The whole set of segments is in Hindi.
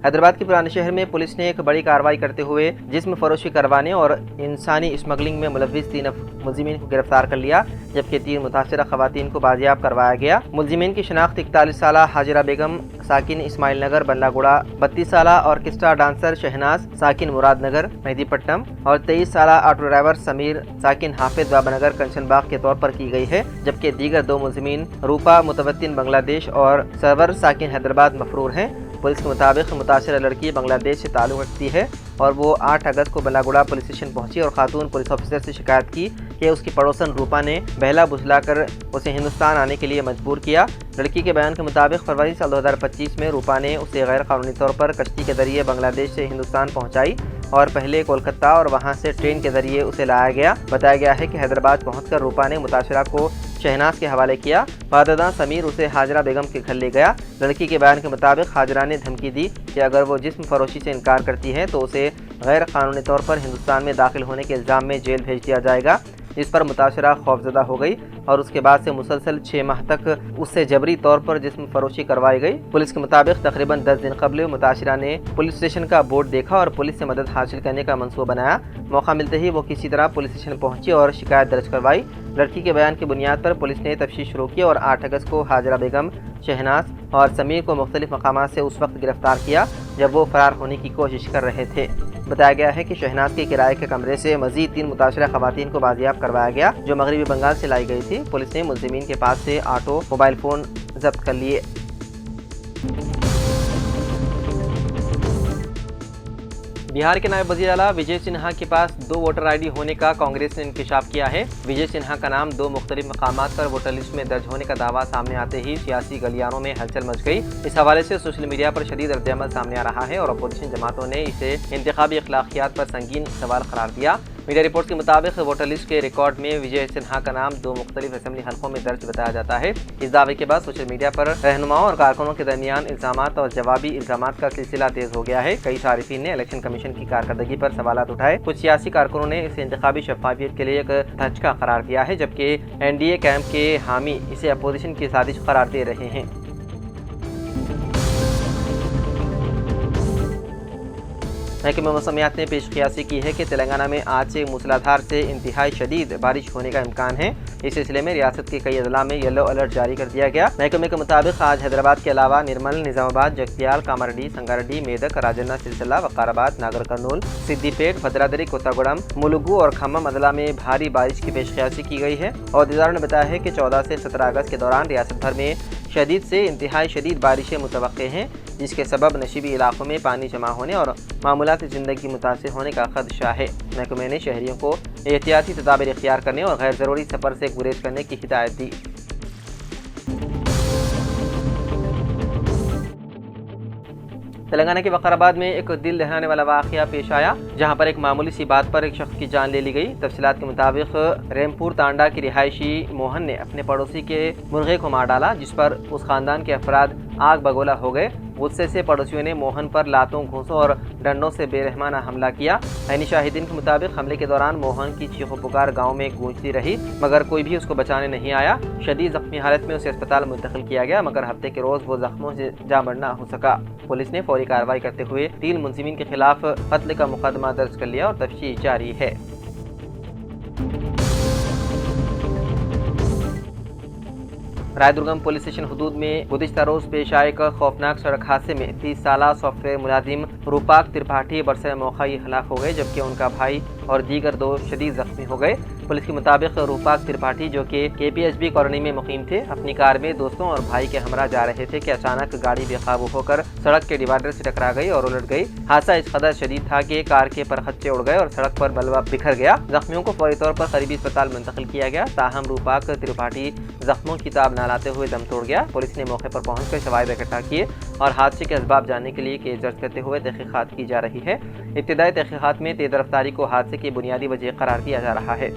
हैदराबाद के पुराने शहर में पुलिस ने एक बड़ी कार्रवाई करते हुए जिस्म फरोशी करवाने और इंसानी स्मगलिंग में मुलविस 3 मुलजिमीन को गिरफ्तार कर लिया, जबकि 3 मुतासरा खवातीन को बाजियाब करवाया गया। मुलजिमीन की शनाख्त 41 साल हाजिरा बेगम साकिन इस्माइल नगर बल्लागुड़ा, 32 साल ऑर्केस्ट्रा डांसर शहनाज साकिन मुराद नगर मेहदीपट्टनम और 23 साल ऑटो ड्राइवर समीर साकिन हाफिज बाबानगर कंचनबाग के तौर पर की गई है, जबकि दीगर 2 मुलजिमीन रूपा मुतवत्तिन बांग्लादेश और सरवर साकिन हैदराबाद मफरूर हैं। पुलिस के मुताबिक मुतासरा लड़की बांग्लादेश से ताल्लुक़ रखती है और वो 8 अगस्त को बल्लागुड़ा पुलिस स्टेशन पहुंची और खातून पुलिस ऑफिसर से शिकायत की कि उसकी पड़ोसन रूपा ने बहला बुझलाकर उसे हिंदुस्तान आने के लिए मजबूर किया। लड़की के बयान के मुताबिक फरवरी साल 2025 में रूपा ने उसे गैर कानूनी तौर पर कश्ती के जरिए बांग्लादेश से हिंदुस्तान पहुँचाई और पहले कोलकाता और वहाँ से ट्रेन के जरिए उसे लाया गया। बताया गया है कि हैदराबाद पहुँचकर रूपा ने मुतासरा को शहनाज के हवाले किया। बाददा समीर उसे हाजरा बेगम के घर ले गया। लड़की के बयान के मुताबिक हाजरा ने धमकी दी कि अगर वो जिस्म फरोशी से इनकार करती है तो उसे गैर कानूनी तौर पर हिंदुस्तान में दाखिल होने के इल्ज़ाम में जेल भेज दिया जाएगा। इस पर मुतासरा खौफजदा हो गई और उसके बाद से मुसलसल 6 माह तक उससे जबरी तौर पर जिस्म फरोशी करवाई गई। पुलिस के मुताबिक तकरीबन 10 दिन कबल मुतासरा ने पुलिस स्टेशन का बोर्ड देखा और पुलिस से मदद हासिल करने का मंसूबा बनाया। मौका मिलते ही वो किसी तरह पुलिस स्टेशन पहुंची और शिकायत दर्ज करवाई। लड़की के बयान की बुनियाद पर पुलिस ने तफ्तीश शुरू की और 8 अगस्त को हाजरा बेगम, शहनाज और समीर को मुख्तलिफ मकामात से उस वक्त गिरफ्तार किया जब वो फरार होने की कोशिश कर रहे थे। बताया गया है कि शहनाज के किराए के कमरे से मजीद 3 मुतासरा खवातीन को बाजियाब करवाया गया जो मगरबी बंगाल से लाई गई थी। पुलिस ने मुलजिमीन के पास से ऑटो, मोबाइल फ़ोन जब्त कर लिए। बिहार के नायब वज़ीर आला विजय सिन्हा के पास 2 वोटर आईडी होने का कांग्रेस ने इंकशाफ किया है। विजय सिन्हा का नाम 2 मुख्तलिफ मकामात पर वोटर लिस्ट में दर्ज होने का दावा सामने आते ही सियासी गलियारों में हलचल मच गई। इस हवाले से सोशल मीडिया पर शदीद रद्द-ए-अमल सामने आ रहा है और अपोजिशन जमातों ने इसे इंतखाबी अखलाकियात पर संगीन सवाल करार दिया। मीडिया रिपोर्ट के मुताबिक वोटर लिस्ट के रिकॉर्ड में विजय सिन्हा का नाम 2 मुख्तलिफ असेंबली हल्कों में दर्ज बताया जाता है। इस दावे के बाद सोशल मीडिया पर रहनुमाओं और कारकुनों के दरमियान इल्जामात और जवाबी इल्जामात का सिलसिला तेज हो गया है। कई सारिफीन ने इलेक्शन कमीशन की कारकर्दगी पर सवालात उठाए। कुछ सियासी कारकुनों ने इसे इंतखाबी शफाफियत के लिए एक धचका करार दिया है, जबकि NDA कैंप के हामी इसे अपोजिशन की साजिश करार दे रहे हैं। महकमे मौसमियात ने पेशकियासी की है कि तेलंगाना में आज से मूसलाधार से इंतहाई शदीद बारिश होने का इम्कान है। इस सिलसिले में रियासत के कई अजला में येलो अलर्ट जारी कर दिया गया। महकमे के मुताबिक आज हैदराबाद के अलावा निर्मल, निजामाबाद, जगतियाल, कामारेड्डी, संगारेड्डी, मेदक, राजन्ना, सिलसिला, वकाराबाद, नागर कर्नूल, सिद्दीपेट, भद्रादरी, कोत्तागुड़म, मुलुगु और खम्मम अजला में भारी बारिश की पेशकियासी की गई है। अहदेदारों ने बताया है कि 14 से 17 अगस्त के दौरान रियासत भर में शदीद से इंतहाई शदीद बारिशें मुतवक्के हैं, जिसके सबब नशीबी इलाकों में पानी जमा होने और मामूलाती ज़िंदगी मुतासिर होने का खदशा है। महकमे ने शहरियों को एहतियाती तदाबीर इख्तियार करने और गैर ज़रूरी सफ़र से गुरेज करने की हिदायत दी। तेलंगाना के वकाराबाद में एक दिल दहलाने वाला वाक़या पेश आया, जहां पर एक मामूली सी बात पर एक शख्स की जान ले ली गई। तफसीलात के मुताबिक रेमपुर तांडा की रिहायशी मोहन ने अपने पड़ोसी के मुर्गे को मार डाला, जिस पर उस खानदान के अफराद आग बगोला हो गए। गुस्से से पड़ोसियों ने मोहन पर लातों, घूंसों और डंडों से बेरहमाना हमला किया। ऐनी शाहिदीन के मुताबिक हमले के दौरान मोहन की चीखों पुकार गांव में गूंजती रही, मगर कोई भी उसको बचाने नहीं आया। शदीद जख्मी हालत में उसे अस्पताल मुंतकिल किया गया, मगर हफ्ते के रोज वो जख्मों से जा मरना हो सका। पुलिस ने फौरी कार्रवाई करते हुए 3 मुलजिमीन के खिलाफ कत्ल का मुकदमा दर्ज कर लिया और तफ्तीश जारी है। रायदुर्गम पुलिस स्टेशन हदूद में गुज़िश्ता रोज़ पेश आए एक खौफनाक सड़क हादसे में 30 साला सॉफ्टवेयर मुलाजिम रूपाक त्रिपाठी बरसे मौका ही हलाक हो गए, जबकि उनका भाई और दीगर 2 शदीद जख्मी हो गए। पुलिस के मुताबिक रूपाक त्रिपाठी, जो कि KPHB कॉलोनी में मुकीम थे, अपनी कार में दोस्तों और भाई के हमरा जा रहे थे कि अचानक गाड़ी बेकाबू होकर सड़क के डिवाइडर से टकरा गई और उलट गई। हादसा इस कदर शदीद था कि कार के परखच्चे उड़ गए और सड़क पर मलबा बिखर गया। जख्मियों को फौरी तौर पर करीबी अस्पताल मुंतकिल किया गया, ताहम रूपाक त्रिपाठी जख्मों की ताब न लाते हुए दम तोड़ गया। पुलिस ने मौके पर पहुंचकर शवाहिद इकट्ठा किए और हादसे के असबाब जानने के लिए केस दर्ज करते हुए तहकीकात की जा रही है। इब्तिदाई तहकीकात में तेज रफ्तारी को हादसे की बुनियादी वजह करार दिया जा रहा है।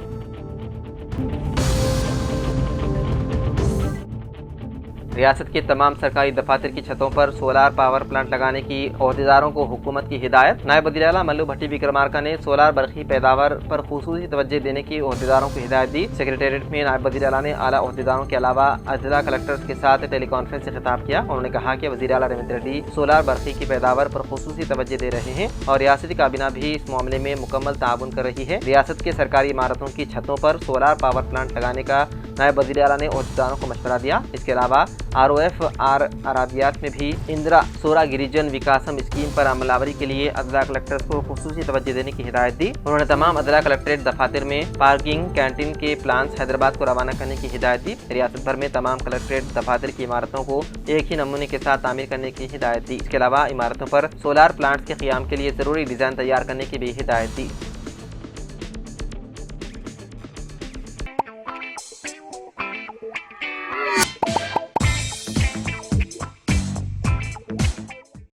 रियासत के तमाम सरकारी दफातर की छतों पर सोलार पावर प्लांट लगाने की ओहदेदारों को हुकूमत की हिदायत। नायब वज़ीर आला मल्लू भट्टी विक्रमार्का ने सोलार बरक़ी पैदावार पर खुसूसी तवज्जो देने की ओहदेदारों को हिदायत दी। सेक्रेटेरिएट में नायब वज़ीर आला ने आला ओहदेदारों के अलावा अजला कलेक्टर्स के साथ टेली कॉन्फ्रेंस से खिताब किया। उन्होंने कहा कि वज़ीर आला रेवंत रेड्डी सोलार बरक़ी की पैदावार पर खुसूसी तवज्जो दे रहे हैं और रियासती काबीना भी इस मामले में मुकम्मल ताउन कर रही है। रियासत के सरकारी इमारतों की छतों पर सोलार पावर प्लांट लगाने का नायब वज़ीर आला ने ओहदेदारों को मशवरा दिया। इसके अलावा ROF अरादियात में भी इंदिरा सोरा गिरिजन विकासम स्कीम पर अमलावरी के लिए अजला कलेक्टर्स को खुसूसी तवज्जो देने की हिदायत दी। उन्होंने तमाम अजला कलेक्ट्रेट दफातर में पार्किंग कैंटीन के प्लान्स हैदराबाद को रवाना करने की हिदायत दी। रियासत भर में तमाम कलेक्ट्रेट दफातर की इमारतों को एक ही नमूने के साथ तामीर करने की हिदायत दी। इसके अलावा इमारतों पर सोलार प्लांट्स के क़याम के लिए ज़रूरी डिज़ाइन तैयार करने की भी हिदायत दी।